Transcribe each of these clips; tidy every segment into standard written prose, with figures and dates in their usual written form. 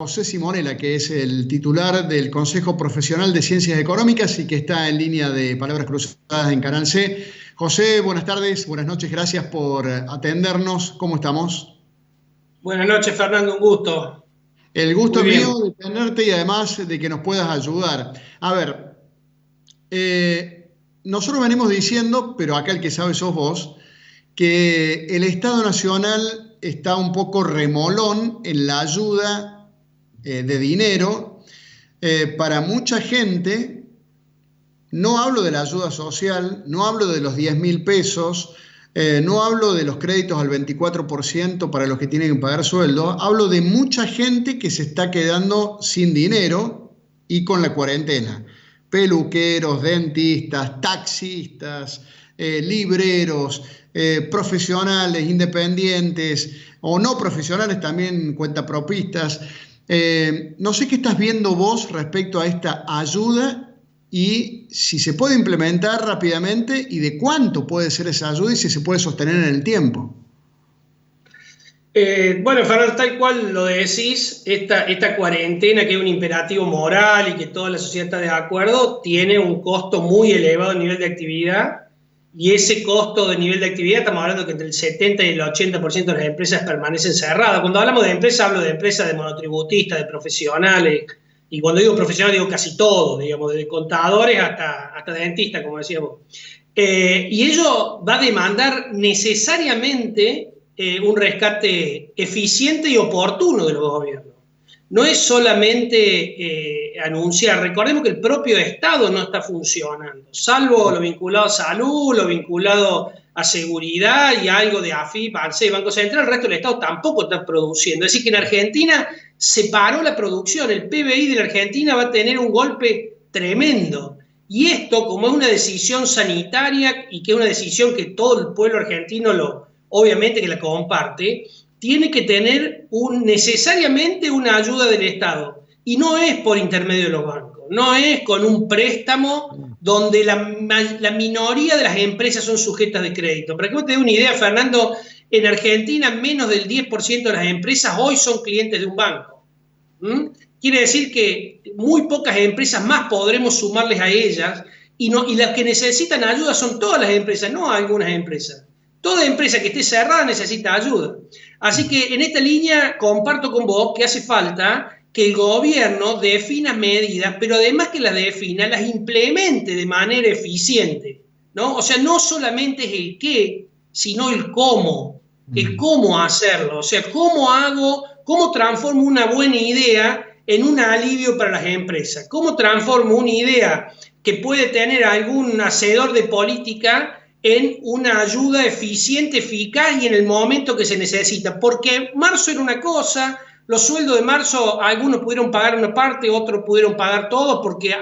José Simonella, que es el titular del Consejo Profesional de Ciencias Económicas y que está en línea de Palabras Cruzadas en Canal C. José, buenas tardes, buenas noches, gracias por atendernos. ¿Cómo estamos? Buenas noches, Fernando, un gusto. El gusto Muy es bien. mío de tenerte y además de que nos puedas ayudar. A ver, nosotros venimos diciendo, pero acá el que sabe sos vos, que el Estado Nacional está un poco remolón en la ayuda de dinero para mucha gente. No hablo de la ayuda social, no hablo de los 10.000 pesos, no hablo de los créditos al 24% para los que tienen que pagar sueldo, hablo de mucha gente que se está quedando sin dinero y con la cuarentena. Peluqueros, dentistas, taxistas, libreros, profesionales, independientes o no profesionales, también cuentapropistas. No sé qué estás viendo vos respecto a esta ayuda y si se puede implementar rápidamente y de cuánto puede ser esa ayuda y si se puede sostener en el tiempo. Bueno, Fernando, tal cual lo decís, esta cuarentena, que es un imperativo moral y que toda la sociedad está de acuerdo, tiene un costo muy elevado a nivel de actividad, y ese costo de nivel de actividad, estamos hablando que entre el 70 y el 80% de las empresas permanecen cerradas. Cuando hablamos de empresas, hablo de empresas de monotributistas, de profesionales, y cuando digo profesionales digo casi todos, digamos, desde contadores hasta dentistas, como decíamos. Y ello va a demandar necesariamente un rescate eficiente y oportuno de los gobiernos. No es solamente anunciar, recordemos que el propio Estado no está funcionando, salvo lo vinculado a salud, lo vinculado a seguridad y algo de AFIP, ANSES, Banco Central. El resto del Estado tampoco está produciendo. Es decir, que en Argentina se paró la producción, el PBI de la Argentina va a tener un golpe tremendo. Y esto, como es una decisión sanitaria y que es una decisión que todo el pueblo argentino obviamente que la comparte, tiene que tener necesariamente una ayuda del Estado. Y no es por intermedio de los bancos, no es con un préstamo donde la minoría de las empresas son sujetas de crédito. Para que vos te dé una idea, Fernando, en Argentina menos del 10% de las empresas hoy son clientes de un banco. Quiere decir que muy pocas empresas más podremos sumarles a ellas, y las que necesitan ayuda son todas las empresas, no algunas empresas. Toda empresa que esté cerrada necesita ayuda. Así que en esta línea comparto con vos que hace falta que el gobierno defina medidas, pero además que las defina, las implemente de manera eficiente, ¿no? O sea, no solamente es el qué, sino el cómo hacerlo. O sea, cómo transformo una buena idea en un alivio para las empresas, cómo transformo una idea que puede tener algún hacedor de política en una ayuda eficiente, eficaz y en el momento que se necesita. Porque marzo era una cosa, los sueldos de marzo, algunos pudieron pagar una parte, otros pudieron pagar todo, porque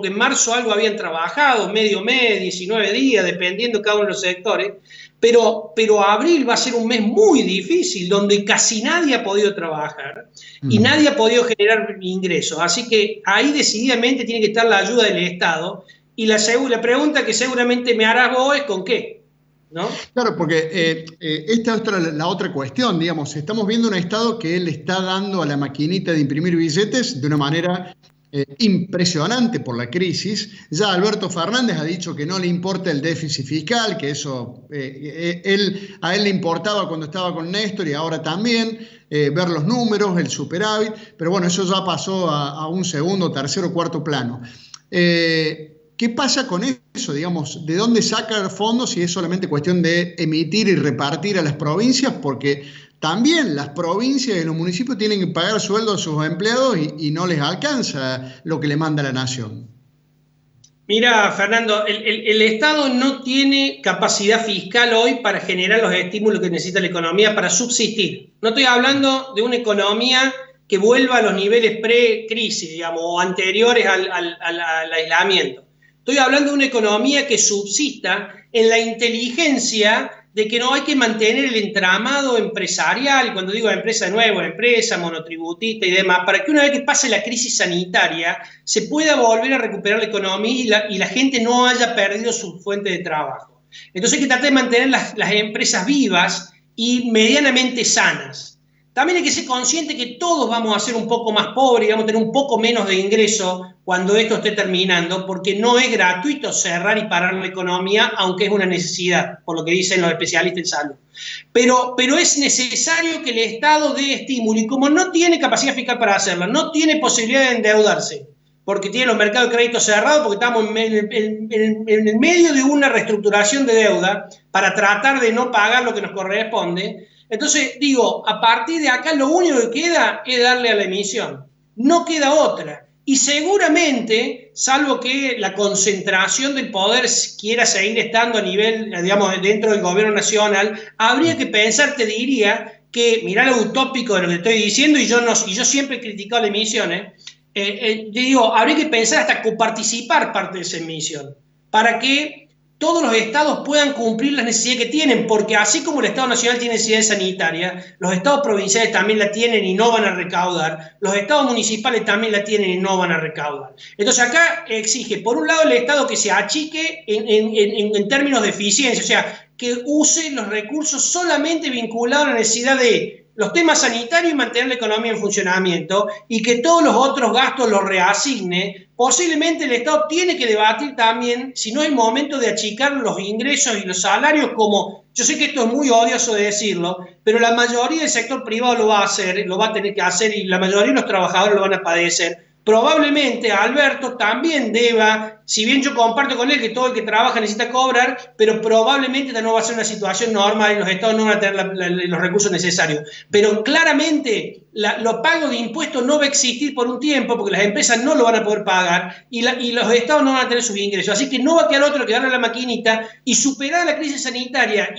en marzo algo habían trabajado, medio mes, 19 días, dependiendo cada uno de los sectores. Pero abril va a ser un mes muy difícil, donde casi nadie ha podido trabajar y nadie ha podido generar ingresos. Así que ahí decididamente tiene que estar la ayuda del Estado. Y la pregunta que seguramente me harás vos es ¿con qué? ¿No? Claro, porque esta es la otra cuestión, digamos, estamos viendo un Estado que le está dando a la maquinita de imprimir billetes de una manera impresionante por la crisis. Ya Alberto Fernández ha dicho que no le importa el déficit fiscal, que eso a él le importaba cuando estaba con Néstor y ahora también, ver los números, el superávit, pero bueno, eso ya pasó a un segundo, tercero, cuarto plano. ¿Qué pasa con eso? Digamos, ¿de dónde sacar fondos si es solamente cuestión de emitir y repartir a las provincias? Porque también las provincias y los municipios tienen que pagar sueldos a sus empleados y no les alcanza lo que le manda la nación. Mira, Fernando, el Estado no tiene capacidad fiscal hoy para generar los estímulos que necesita la economía para subsistir. No estoy hablando de una economía que vuelva a los niveles pre-crisis, digamos, o anteriores al aislamiento. Estoy hablando de una economía que subsista en la inteligencia de que no hay que mantener el entramado empresarial, cuando digo empresa nueva, empresa, monotributista y demás, para que una vez que pase la crisis sanitaria se pueda volver a recuperar la economía y la gente no haya perdido su fuente de trabajo. Entonces hay que tratar de mantener las empresas vivas y medianamente sanas. también hay que ser consciente que todos vamos a ser un poco más pobres y vamos a tener un poco menos de ingreso cuando esto esté terminando, porque no es gratuito cerrar y parar la economía, aunque es una necesidad, por lo que dicen los especialistas en salud. Pero es necesario que el Estado dé estímulo, y como no tiene capacidad fiscal para hacerlo, no tiene posibilidad de endeudarse, porque tiene los mercados de crédito cerrados, porque estamos en el medio de una reestructuración de deuda para tratar de no pagar lo que nos corresponde. Entonces, digo, a partir de acá lo único que queda es darle a la emisión. No queda otra. Y seguramente, salvo que la concentración del poder quiera seguir estando a nivel, digamos, dentro del gobierno nacional, habría que pensar, te diría, que, mirá lo utópico de lo que estoy diciendo, y yo siempre he criticado la emisión, digo, habría que pensar hasta coparticipar parte de esa emisión, para que todos los estados puedan cumplir las necesidades que tienen, porque así como el Estado Nacional tiene necesidades sanitarias, los estados provinciales también la tienen y no van a recaudar, los estados municipales también la tienen y no van a recaudar. Entonces acá exige, por un lado, el Estado que se achique en términos de eficiencia, o sea, que use los recursos solamente vinculados a la necesidad de los temas sanitarios y mantener la economía en funcionamiento, y que todos los otros gastos los reasigne. Posiblemente el Estado tiene que debatir también si no es el momento de achicar los ingresos y los salarios, como, yo sé que esto es muy odioso de decirlo, pero la mayoría del sector privado lo va a hacer, lo va a tener que hacer, y la mayoría de los trabajadores lo van a padecer. Probablemente Alberto también deba, si bien yo comparto con él que todo el que trabaja necesita cobrar, pero probablemente no va a ser una situación normal y los estados no van a tener los recursos necesarios. Pero claramente los pagos de impuestos no va a existir por un tiempo, porque las empresas no lo van a poder pagar y los estados no van a tener sus ingresos. Así que no va a quedar otro que darle a la maquinita y superar la crisis sanitaria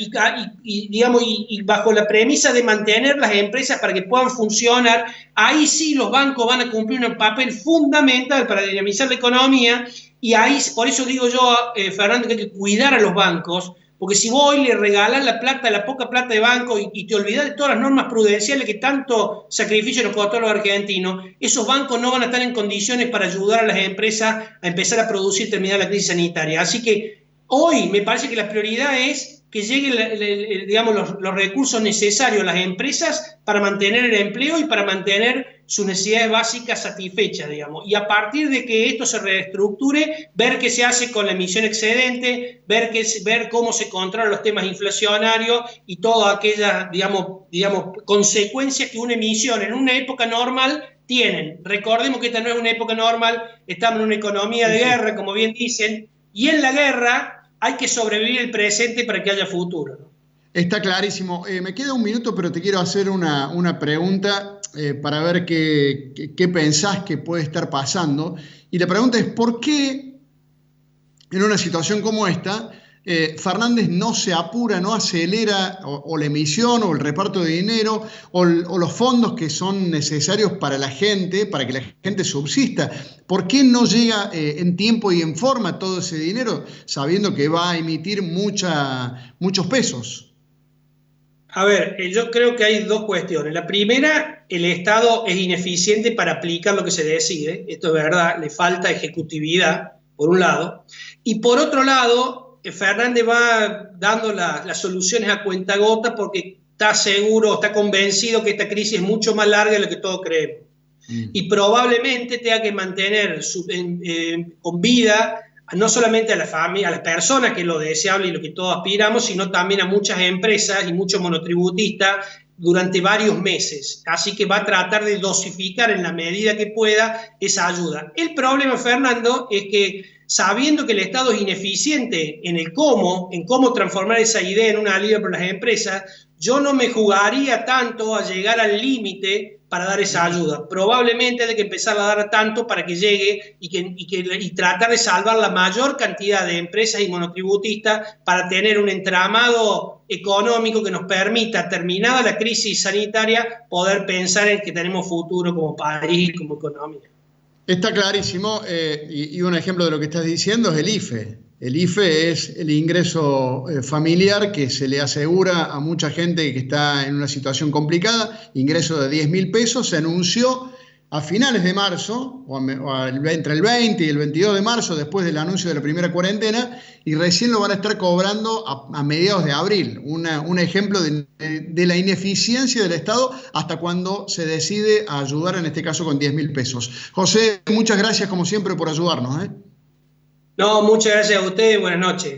y bajo la premisa de mantener las empresas para que puedan funcionar. Ahí sí los bancos van a cumplir un papel fundamental para dinamizar la economía, y ahí, por eso digo yo, Fernando, que hay que cuidar a los bancos, porque si vos hoy le regalás la poca plata de banco y te olvidás de todas las normas prudenciales que tanto sacrificio nos costó a los argentinos, esos bancos no van a estar en condiciones para ayudar a las empresas a empezar a producir y terminar la crisis sanitaria. Así que hoy me parece que la prioridad es que lleguen los recursos necesarios a las empresas para mantener el empleo y para mantener sus necesidades básicas satisfechas, digamos. Y a partir de que esto se reestructure, ver qué se hace con la emisión excedente, ver cómo se controlan los temas inflacionarios y todas aquellas, digamos, consecuencias que una emisión en una época normal tienen. Recordemos que esta no es una época normal, estamos en una economía de guerra, como bien dicen, y en la guerra hay que sobrevivir el presente para que haya futuro, ¿no? Está clarísimo. Me queda un minuto, pero te quiero hacer una pregunta para ver qué pensás que puede estar pasando. Y la pregunta es, ¿por qué en una situación como esta Fernández no se apura, no acelera o la emisión o el reparto de dinero o los fondos que son necesarios para la gente, para que la gente subsista? ¿Por qué no llega en tiempo y en forma todo ese dinero, sabiendo que va a emitir muchos pesos? A ver, yo creo que hay dos cuestiones. La primera, el Estado es ineficiente para aplicar lo que se decide. Esto es verdad, le falta ejecutividad, por un lado. Y por otro lado, Fernández va dando las soluciones a cuentagotas porque está seguro, está convencido que esta crisis es mucho más larga de lo que todos creemos. Y probablemente tenga que mantener con vida no solamente a la familia, a las personas, que es lo deseable y lo que todos aspiramos, sino también a muchas empresas y muchos monotributistas durante varios meses. Así que va a tratar de dosificar en la medida que pueda esa ayuda. El problema, Fernando, es que sabiendo que el Estado es ineficiente en cómo transformar esa idea en una alivio para las empresas, yo no me jugaría tanto a llegar al límite para dar esa ayuda. Probablemente hay que empezar a dar tanto para que llegue y tratar de salvar la mayor cantidad de empresas y monotributistas para tener un entramado económico que nos permita, terminada la crisis sanitaria, poder pensar en que tenemos futuro como país, como economía. Está clarísimo, y un ejemplo de lo que estás diciendo es el IFE. El IFE es el ingreso familiar que se le asegura a mucha gente que está en una situación complicada, ingreso de 10.000 pesos, se anunció a finales de marzo, entre el 20 y el 22 de marzo, después del anuncio de la primera cuarentena, y recién lo van a estar cobrando a mediados de abril. Un ejemplo de la ineficiencia del Estado hasta cuando se decide a ayudar, en este caso con 10.000 pesos. José, muchas gracias como siempre por ayudarnos. No, muchas gracias a ustedes y buenas noches.